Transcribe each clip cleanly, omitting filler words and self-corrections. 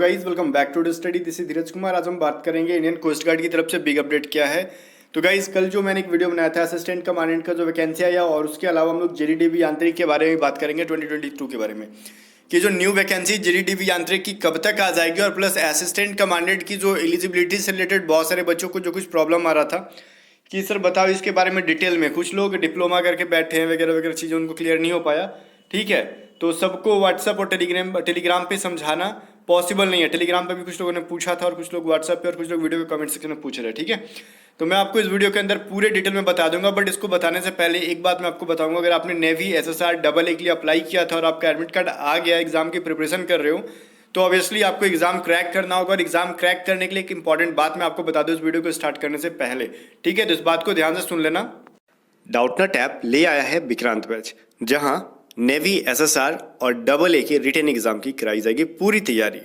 Guys, welcome back to the study. This is Dheeraj Kumar. आज हम बात करेंगे इंडियन कोस्ट गार्ड की तरफ से बिग अपडेट क्या है। तो गाइस, कल जो मैंने एक वीडियो बनाया था असिस्टेंट कमांडेंट का जो वैकेंसी आया, और उसके अलावा हम लोग जेडीडीबी यांत्रिक के बारे में बात करेंगे 2022 के बारे में कि जो न्यू वैकेंसी जेडीडीबी यांत्रिक की कब तक आ जाएगी, और प्लस असिस्टेंट कमांडेंट की जो एलिजिबिलिटी से रिलेटेड बहुत सारे बच्चों को जो कुछ प्रॉब्लम आ रहा था कि सर बताओ इसके बारे में डिटेल में। कुछ लोग डिप्लोमा करके बैठे हैं वगैरह वगैरह चीज़ें, उनको क्लियर नहीं हो पाया। ठीक है, तो सबको व्हाट्सएप और टेलीग्राम पे समझाना पॉसिबल नहीं है। टेलीग्राम पे भी कुछ लोगों ने पूछा था, और कुछ लोग व्हाट्सएप पे, और कुछ लोग वीडियो के कमेंट सेक्शन में पूछ रहे हैं। ठीक है, तो मैं आपको इस वीडियो के अंदर पूरे डिटेल में बता दूंगा। बट इसको बताने से पहले एक बात मैं आपको बताऊंगा, अगर आपने नेवी एसएसआर डबल ए के लिए अप्लाई किया था और आपका एडमिट कार्ड आ गया, एग्जाम की प्रिपरेशन कर रहे हो, तो ऑब्वियसली आपको एग्जाम क्रैक करना होगा। और एग्जाम क्रैक करने के लिए एक इंपॉर्टेंट बात मैं आपको बता दूं इस वीडियो को स्टार्ट करने से पहले। ठीक है, तो इस बात को ध्यान से सुन लेना। डाउटनट ऐप ले आया है विक्रांत बैच, जहां नेवी एसएसआर और डबल ए के रिटेन एग्जाम की कराई जाएगी पूरी तैयारी।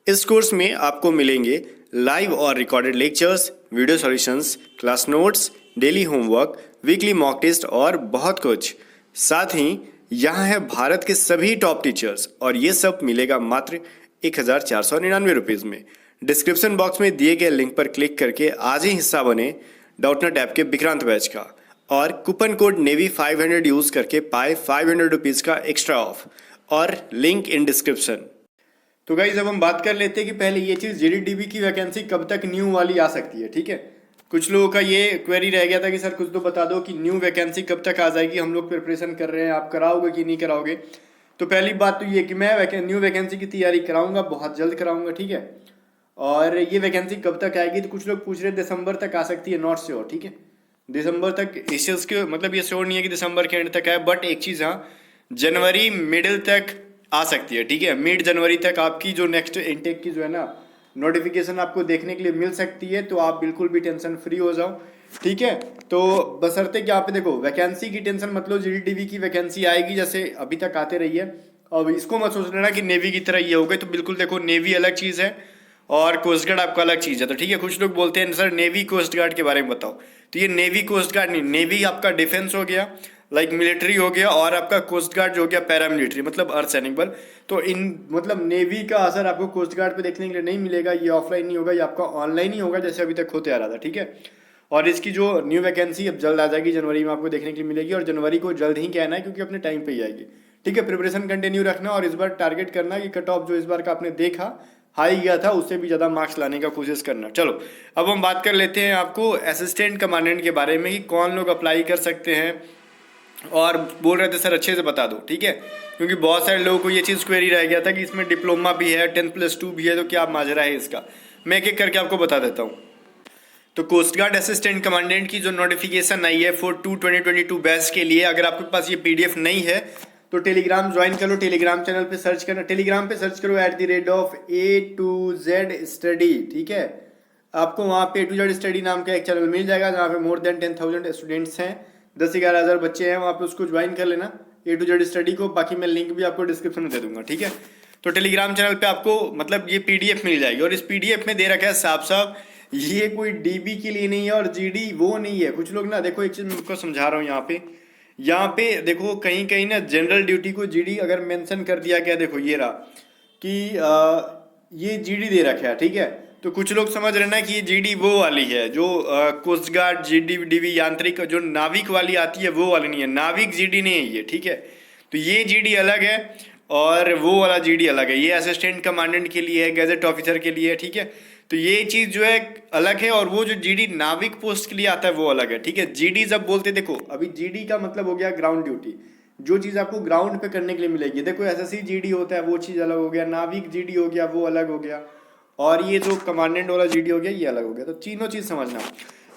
इस कोर्स में आपको मिलेंगे लाइव और recorded lectures, video solutions, class notes, daily homework, weekly mock test और बहुत कुछ। साथ ही यहाँ है भारत के सभी टॉप टीचर्स, और ये सब मिलेगा मात्र 1499 रुपीज़ में। डिस्क्रिप्शन बॉक्स में दिए गए लिंक पर क्लिक करके आज ही हिस्सा बने डाउटनट ऐप के विक्रांत बैच का, और कूपन कोड नेवी 500 यूज करके पाए 500 रुपीज़ का एक्स्ट्रा ऑफ, और लिंक इन डिस्क्रिप्शन। तो गाइस, अब हम बात कर लेते हैं कि पहले ये चीज़ जेडीडीबी की वैकेंसी कब तक न्यू वाली आ सकती है। ठीक है, कुछ लोगों का ये क्वेरी रह गया था कि सर कुछ तो बता दो कि न्यू वैकेंसी कब तक आ जाएगी, हम लोग प्रिपरेशन कर रहे हैं, आप कराओगे कि नहीं कराओगे। तो पहली बात तो ये कि मैं न्यू वैकेंसी की तैयारी कराऊंगा, बहुत जल्द कराऊंगा। ठीक है, और ये वैकेंसी कब तक आएगी, तो कुछ लोग पूछ रहे दिसंबर तक आ सकती है, नॉट श्योर। ठीक है, दिसंबर तक इस चीज़ के मतलब ये श्योर नहीं है कि दिसंबर के एंड तक आए, बट एक चीज़ हाँ, जनवरी मिडिल तक आ सकती है। ठीक है, मिड जनवरी तक आपकी जो नेक्स्ट इनटेक की जो है ना नोटिफिकेशन आपको देखने के लिए मिल सकती है, तो आप बिल्कुल भी टेंशन फ्री हो जाओ। ठीक है, तो बशर्ते कि आप देखो वैकेंसी की टेंशन मतलब जेडीडीबी की वैकेंसी आएगी जैसे अभी तक आते रही है। अब इसको मत सोच लेना कि नेवी की तरह ये हो गए, तो बिल्कुल देखो नेवी अलग चीज़ है और कोस्ट गार्ड आपका अलग चीज़ है। तो ठीक है, कुछ लोग बोलते हैं सर नेवी कोस्ट गार्ड के बारे में बताओ, तो ये नेवी कोस्ट गार्ड नहीं, नेवी आपका डिफेंस हो गया, लाइक मिलिट्री हो गया, और आपका कोस्ट गार्ड जो हो गया पैरामिलिट्री मतलब अर्धसैनिक बल। तो इन मतलब नेवी का असर आपको कोस्ट गार्ड पे देखने के लिए नहीं मिलेगा, ये ऑफलाइन नहीं होगा, ये आपका ऑनलाइन ही होगा जैसे अभी तक होते आ रहा था। ठीक है, और इसकी जो न्यू वैकेंसी अब जल्द आ जाएगी, जनवरी में आपको देखने के लिए मिलेगी, और जनवरी को जल्द ही कहना है क्योंकि अपने टाइम पे ही आएगी। ठीक है, प्रिपरेशन कंटिन्यू रखना, और इस बार टारगेट करना कि कट ऑफ जो इस बार का आपने देखा हाई गया था उससे भी ज़्यादा मार्क्स लाने का कोशिश करना। चलो, अब हम बात कर लेते हैं आपको असिस्टेंट कमांडेंट के बारे में कि कौन लोग अप्लाई कर सकते हैं, और बोल रहे थे सर अच्छे से बता दो। ठीक है, क्योंकि बहुत सारे लोगों को ये चीज़ क्वेरी रह गया था कि इसमें डिप्लोमा भी है, 10+2 भी है, तो क्या माजरा है इसका। मैं एक एक करके आपको बता देता हूँ। तो कोस्ट गार्ड असिस्टेंट कमांडेंट की जो नोटिफिकेशन आई है 4/2/2022 बैच के लिए, अगर आपके पास ये पीडीएफ नहीं है तो टेलीग्राम ज्वाइन कर लो। टेलीग्राम चैनल पे सर्च करना, टेलीग्राम पे सर्च करो @A to Z स्टडी। ठीक है, आपको वहाँ पे A to Z स्टडी नाम का एक चैनल मिल जाएगा जहाँ पे मोर देन 10,000 स्टूडेंट्स हैं, 10-11 हज़ार बच्चे हैं, वहाँ पे उसको ज्वाइन कर लेना A to Z स्टडी को। बाकी मैं लिंक भी आपको डिस्क्रिप्शन में दे दूंगा। ठीक है, तो टेलीग्राम चैनल पे आपको मतलब ये पीडीएफ मिल जाएगी, और इस पीडीएफ में दे रखा है साफ साफ ये कोई डीबी के लिए नहीं है और जीडी वो नहीं है। कुछ लोग ना देखो, एक चीज़ मैं आपको समझा रहा हूँ यहाँ पे देखो, कहीं कहीं ना जनरल ड्यूटी को जीडी अगर मेंशन कर दिया गया, देखो ये रहा कि ये जीडी दे रखा है। ठीक है, तो कुछ लोग समझ रहे ना कि ये जीडी वो वाली है जो कोस्ट गार्ड जेडीडीबी यांत्रिक जो नाविक वाली आती है, वो वाली नहीं है। नाविक जीडी नहीं है ये। ठीक है, तो ये जीडी अलग है और वो वाला जीडी अलग है। ये असिस्टेंट कमांडेंट के लिए है, गैजेट ऑफिसर के लिए है। ठीक है, तो ये चीज़ जो है अलग है, और वो जो जीडी नाविक पोस्ट के लिए आता है वो अलग है। ठीक है, जीडी जब बोलते देखो, अभी जीडी का मतलब हो गया ग्राउंड ड्यूटी, जो चीज़ आपको ग्राउंड पे करने के लिए मिलेगी। देखो एसएससी जीडी होता है वो चीज़ अलग हो गया, नाविक जीडी हो गया वो अलग हो गया, और ये जो कमांडेंट वाला जीडी हो गया ये अलग हो गया। तो तीनों चीज़ समझना।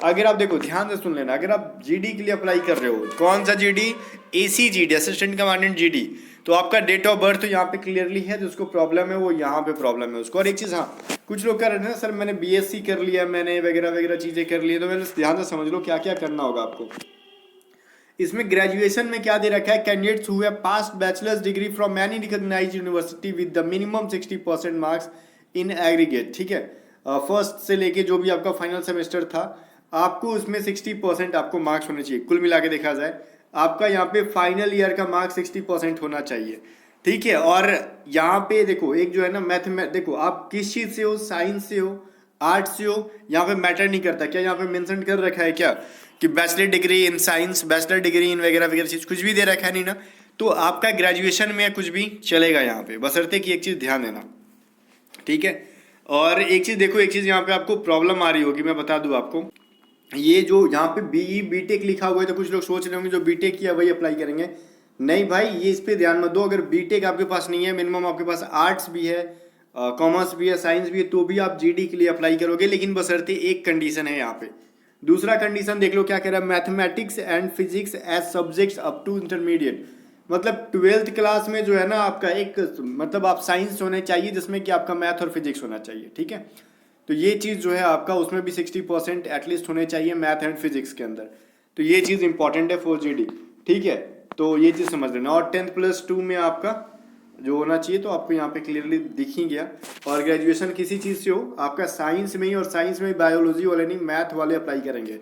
अगर आप देखो ध्यान से सुन लेना, अगर आप जीडी के लिए अप्लाई कर रहे हो, कौन सा GD, AC GD assistant commandant GD, तो आपका डेट ऑफ बर्थ तो यहाँ पे क्लियरली है, जिसको प्रॉब्लम है वो यहाँ पे प्रॉब्लम है उसको। और एक चीज़ हाँ, कुछ लोग कह रहे थे ना सर मैंने बीएससी कर लिया, मैंने वगैरह वगैरह चीज़ें कर ली, तो मैंने ध्यान से समझ लो क्या क्या करना होगा आपको। इसमें ग्रेजुएशन में क्या दे रखा है, candidates who have passed bachelors degree from any recognised university with the minimum 60% marks in aggregate. ठीक है, फर्स्ट से लेके जो भी आपका फाइनल सेमेस्टर था, आपको उसमें 60% आपको मार्क्स होने चाहिए। कुल मिला के देखा जाए आपका यहाँ पे फाइनल ईयर का मार्क्स 60% होना चाहिए। ठीक है। और यहाँ पे देखो एक जो है ना देखो आप किस चीज से हो, साइंस से हो, आर्ट से हो, यहाँ पे मैटर नहीं करता। क्या यहाँ पे मेंशन कर रखा है क्या कि bachelor degree in science, bachelor degree in वगैरह वगैरह चीज कुछ भी दे रखा है नहीं ना। तो आपका ग्रेजुएशन में कुछ भी चलेगा यहाँ पे, बशर्ते कि एक चीज ध्यान देना, ठीक है। और एक चीज देखो, एक चीज यहाँ पे आपको प्रॉब्लम आ रही होगी, मैं बता दूं आपको। ये जो यहाँ पे बीई बीटेक लिखा हुआ है तो कुछ लोग सोच रहे होंगे जो बीटेक किया वही अप्लाई करेंगे। नहीं भाई, ये इस पे ध्यान मत दो। अगर बीटेक आपके पास नहीं है, मिनिमम आपके पास आर्ट्स भी है, कॉमर्स भी है, साइंस भी है, तो भी आप जीडी के लिए अप्लाई करोगे। लेकिन बशर्ते एक कंडीशन है यहाँ पे। दूसरा कंडीशन देख लो क्या कह रहा है, mathematics and physics as subjects up to intermediate. मतलब 12th क्लास में जो है ना आपका एक, मतलब आप साइंस होने चाहिए जिसमें कि आपका मैथ और फिजिक्स होना चाहिए, ठीक है। तो ये चीज़ जो है आपका, उसमें भी 60% एटलीस्ट होने चाहिए मैथ एंड फिजिक्स के अंदर। तो ये चीज़ इंपॉर्टेंट है फॉर जीडी, ठीक है। तो ये चीज़ समझ लेना। और 10+2 में आपका जो होना चाहिए, तो आपको यहाँ पे क्लियरली दिख ही गया। और ग्रेजुएशन किसी चीज़ से हो, आपका साइंस में ही, और साइंस में बायोलॉजी वाले नहीं, मैथ वाले अप्लाई करेंगे।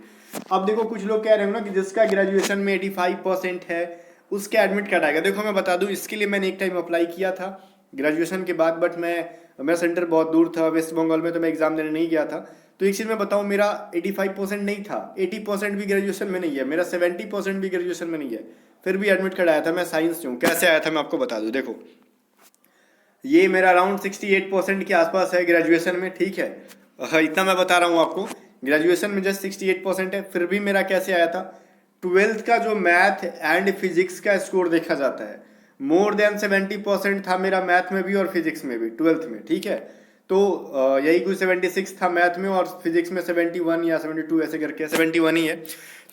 अब देखो कुछ लोग कह रहे हो ना कि जिसका ग्रेजुएशन में 85% है उसके एडमिट कार्ड आएगा। देखो मैं बता दूं, इसके लिए मैंने एक टाइम अप्लाई किया था ग्रेजुएशन के बाद, बट मेरा सेंटर बहुत दूर था, वेस्ट बंगाल में, तो मैं एग्जाम देने नहीं गया था। तो एक चीज़ मैं बताऊं, मेरा 85% नहीं था, 80% भी ग्रेजुएशन में नहीं है, मेरा 70% भी ग्रेजुएशन में नहीं है, फिर भी एडमिट कार्ड आया था। मैं साइंस से हूँ। कैसे आया था मैं आपको बता दूँ। देखो ये मेरा अराउंड 68% के आसपास है ग्रेजुएशन में, ठीक है। इतना मैं बता रहा हूँ आपको, ग्रेजुएशन में जस्ट 68% है, फिर भी मेरा कैसे आया था। 12th का जो मैथ एंड फिजिक्स का स्कोर देखा जाता है, मोर देन 70% था मेरा मैथ में भी और फिजिक्स में भी 12th में, ठीक है। तो यही कुछ 76 था मैथ में, और फिजिक्स में 71 या 72 ऐसे करके, 71 ही है।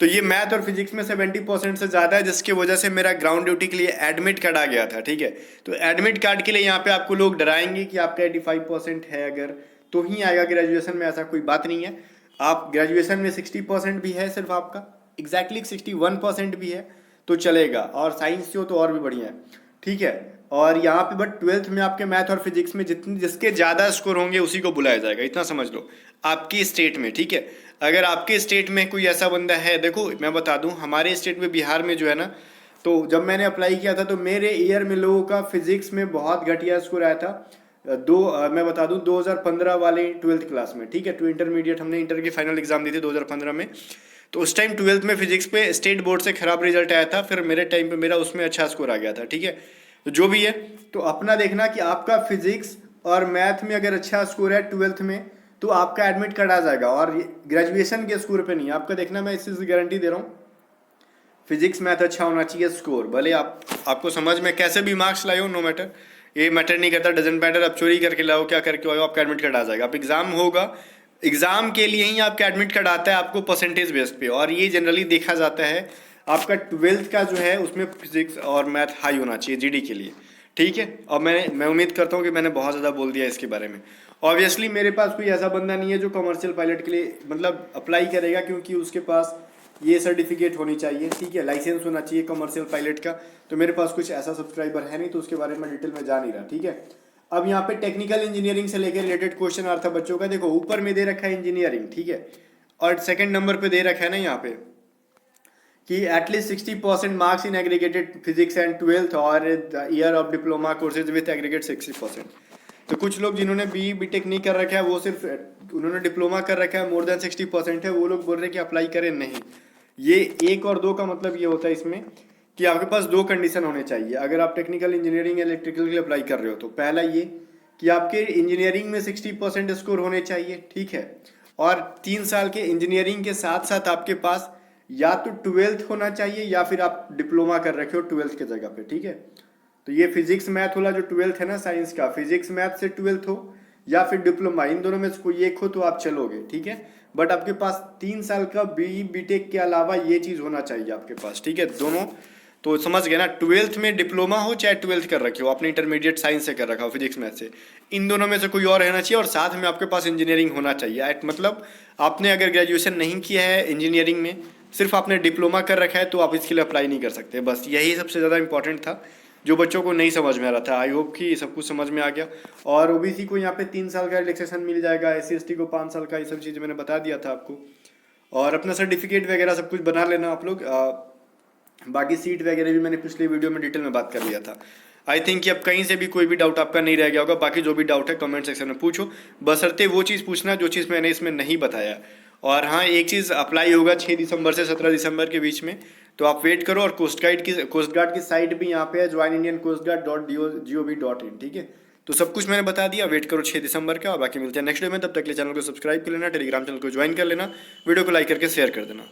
तो ये मैथ और फिजिक्स में 70% से ज़्यादा है, जिसकी वजह से मेरा ग्राउंड ड्यूटी के लिए एडमिट कार्ड आ गया था, ठीक है। तो एडमिट कार्ड के लिए यहाँ पे आपको लोग डराएंगे कि आपका 85% है अगर, तो ही आएगा ग्रेजुएशन में, ऐसा कोई बात नहीं है। आप ग्रेजुएशन में 60% भी है सिर्फ आपका, एग्जैक्टली 61% भी है तो चलेगा, और साइंस से हो तो और भी बढ़िया है, ठीक है। और यहाँ पे बट 12th में आपके मैथ और फिजिक्स में जिसके ज़्यादा स्कोर होंगे उसी को बुलाया जाएगा, इतना समझ लो, आपकी स्टेट में, ठीक है। अगर आपके स्टेट में कोई ऐसा बंदा है, देखो मैं बता दूं, हमारे स्टेट में बिहार में जो है ना, तो जब मैंने अप्लाई किया था तो मेरे ईयर में लोगों का फिजिक्स में बहुत घटिया स्कोर आया था। मैं बता दूं 2015 वाले 12th क्लास में, ठीक है। टू इंटरमीडिएट, हमने इंटर की फाइनल एग्जाम दी थी 2015 में। तो उस टाइम 12th में फिजिक्स पे स्टेट बोर्ड से खराब रिजल्ट आया था, फिर मेरे टाइम पे मेरा उसमें अच्छा स्कोर आ गया था, ठीक है। तो जो भी है, तो अपना देखना कि आपका फिजिक्स और मैथ में अगर अच्छा स्कोर है 12th में, तो आपका एडमिट कार्ड आ जाएगा। और ग्रेजुएशन के स्कोर पे नहीं, आपका देखना, मैं इस चीज़ की गारंटी दे रहा हूँ, फिजिक्स मैथ अच्छा होना चाहिए स्कोर, भले आपको समझ में कैसे भी मार्क्स लाए हो, नो मैटर, ये मैटर नहीं करता, डजेंट मैटर। आप चोरी करके लाओ, क्या करके आओ, आपका एडमिट कार्ड आ जाएगा। आप एग्जाम होगा, एग्जाम के लिए ही आपका एडमिट कार्ड आता है आपको परसेंटेज बेस पे, और ये जनरली देखा जाता है आपका 12th का जो है उसमें फिजिक्स और मैथ हाई होना चाहिए जीडी के लिए, ठीक है। और मैं उम्मीद करता हूँ कि मैंने बहुत ज़्यादा बोल दिया इसके बारे में। ऑब्वियसली मेरे पास कोई ऐसा बंदा नहीं है जो कमर्शियल पायलट के लिए मतलब अप्लाई करेगा, क्योंकि उसके पास ये सर्टिफिकेट होनी चाहिए, ठीक है, लाइसेंस होना चाहिए कमर्शियल पायलट का। तो मेरे पास कुछ ऐसा सब्सक्राइबर है नहीं, तो उसके बारे में डिटेल में जा नहीं रहा, ठीक है। अब यहाँ पे टेक्निकल इंजीनियरिंग से लेकर रिलेटेड क्वेश्चन आ रहा था बच्चों का। देखो ऊपर में दे रखा है इंजीनियरिंग, ठीक है, और सेकंड नंबर पे दे रखा है ना यहाँ पे कि at least 60% marks in aggregated physics and 12th और year of diploma courses with aggregate 60%। तो कुछ लोग जिन्होंने बीटेक नहीं कर रखा है, वो सिर्फ उन्होंने डिप्लोमा कर रखा है, मोर देन 60% है, वो लोग बोल रहे हैं कि अप्लाई करें। नहीं, ये 1 और 2 का मतलब ये होता है इसमें कि आपके पास 2 कंडीशन होने चाहिए अगर आप टेक्निकल इंजीनियरिंग इलेक्ट्रिकल के लिए अप्लाई कर रहे हो। तो पहला ये कि आपके इंजीनियरिंग में 60% स्कोर होने चाहिए, ठीक है। और 3 साल के इंजीनियरिंग के साथ साथ आपके पास या तो 12th होना चाहिए, या फिर आप डिप्लोमा कर रखे हो 12th के जगह पे, ठीक है। तो ये फिजिक्स मैथ वाला जो 12th है ना साइंस का, फिजिक्स मैथ से 12th हो या फिर डिप्लोमा, इन दोनों में से कोई एक हो तो आप चलोगे, ठीक है। बट आपके पास 3 साल का बीटेक के अलावा ये चीज़ होना चाहिए आपके पास, ठीक है, दोनों। तो समझ गए ना, 12th में डिप्लोमा हो चाहे 12th कर रखे हो, आपने इंटरमीडिएट साइंस से कर रखा हो फिजिक्स मैथ से, इन दोनों में से कोई और रहना चाहिए, और साथ में आपके पास इंजीनियरिंग होना चाहिए। मतलब आपने अगर ग्रेजुएशन नहीं किया है इंजीनियरिंग में, सिर्फ आपने डिप्लोमा कर रखा है, तो आप इसके लिए अप्लाई नहीं कर सकते। बस यही सबसे ज़्यादा इंपॉर्टेंट था जो बच्चों को नहीं समझ में आ रहा था। आई होप कि सब कुछ समझ में आ गया। और ओबीसी को यहाँ पे 3 साल का रिलैक्सेशन मिल जाएगा, SC ST को 5 साल का, ये सब चीज़ मैंने बता दिया था आपको। और अपना सर्टिफिकेट वगैरह सब कुछ बना लेना आप लोग। बाकी सीट वगैरह भी मैंने पिछले वीडियो में डिटेल में बात कर लिया था। आई थिंक कि अब कहीं से भी कोई भी डाउट आपका नहीं रह गया होगा। बाकी जो भी डाउट है कमेंट सेक्शन में पूछो, बशर्ते वो चीज़ पूछना जो चीज़ मैंने इसमें नहीं बताया। और हाँ, एक चीज़ अप्लाई होगा 6 दिसंबर से 17 दिसंबर के बीच में, तो आप वेट करो। और कोस्ट गार्ड की साइट भी यहाँ पे है, joinindiancoastguard.gov.in, ठीक है। तो सब कुछ मैंने बता दिया, वेट करो 6 दिसंबर का। और बाकी मिलते हैं नेक्स्ट डे में, तब तक के लिए चैनल को सब्सक्राइब कर लेना, टेलीग्राम चैनल को ज्वाइन कर लेना, वीडियो को लाइक करके शेयर कर देना।